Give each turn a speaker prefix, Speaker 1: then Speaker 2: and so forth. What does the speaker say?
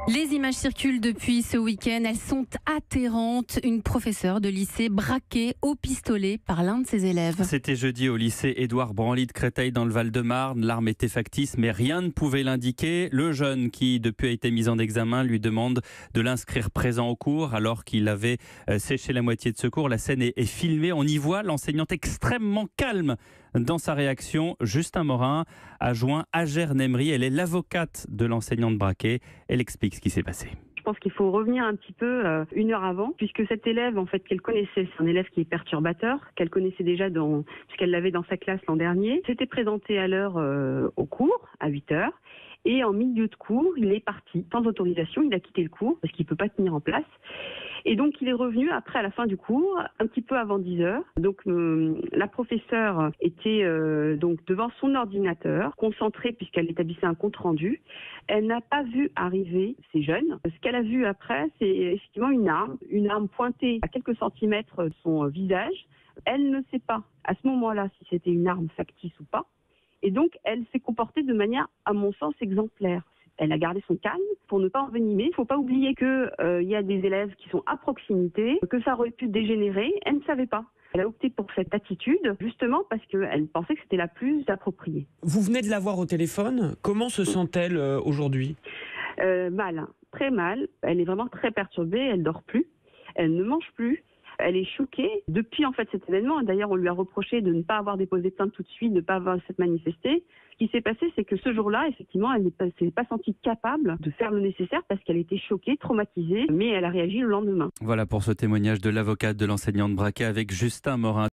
Speaker 1: Les images circulent depuis ce week-end. Elles sont atterrantes. Une professeure de lycée braquée au pistolet par l'un de ses élèves.
Speaker 2: C'était jeudi au lycée Édouard Branly de Créteil dans le Val-de-Marne. L'arme était factice, mais rien ne pouvait l'indiquer. Le jeune, qui depuis a été mis en examen, lui demande de l'inscrire présent au cours alors qu'il avait séché la moitié de ce cours. La scène est filmée. On y voit l'enseignante extrêmement calme dans sa réaction. Justin Morin a joint Agère Nemri. Elle est l'avocate de l'enseignante braquée. Elle explique ce qui s'est passé.
Speaker 3: Je pense qu'il faut revenir un petit peu une heure avant, puisque cet élève, en fait, qu'elle connaissait, c'est un élève qui est perturbateur, qu'elle connaissait déjà puisqu'elle l'avait dans sa classe l'an dernier, s'était présenté à l'heure au cours, à 8 heures, et en milieu de cours, il est parti, sans autorisation, il a quitté le cours, parce qu'il ne peut pas tenir en place. Et donc, il est revenu après, à la fin du cours, un petit peu avant 10 heures. Donc, la professeure était donc devant son ordinateur, concentrée puisqu'elle établissait un compte-rendu. Elle n'a pas vu arriver ces jeunes. Ce qu'elle a vu après, c'est effectivement une arme pointée à quelques centimètres de son visage. Elle ne sait pas, à ce moment-là, si c'était une arme factice ou pas. Et donc, elle s'est comportée de manière, à mon sens, exemplaire. Elle a gardé son calme pour ne pas envenimer. Il ne faut pas oublier qu'il y a des élèves qui sont à proximité, que ça aurait pu dégénérer. Elle ne savait pas. Elle a opté pour cette attitude, justement parce qu'elle pensait que c'était la plus appropriée.
Speaker 4: Vous venez de la voir au téléphone. Comment se sent-elle aujourd'hui ?
Speaker 3: Mal, très mal. Elle est vraiment très perturbée. Elle dort plus. Elle ne mange plus. Elle est choquée. Depuis en fait cet événement, d'ailleurs on lui a reproché de ne pas avoir déposé plainte tout de suite, de ne pas avoir s'être manifestée. Ce qui s'est passé, c'est que ce jour-là, effectivement, elle ne s'est pas sentie capable de faire le nécessaire parce qu'elle était choquée, traumatisée, mais elle a réagi le lendemain.
Speaker 2: Voilà pour ce témoignage de l'avocate de l'enseignante braquée avec Justin Morin.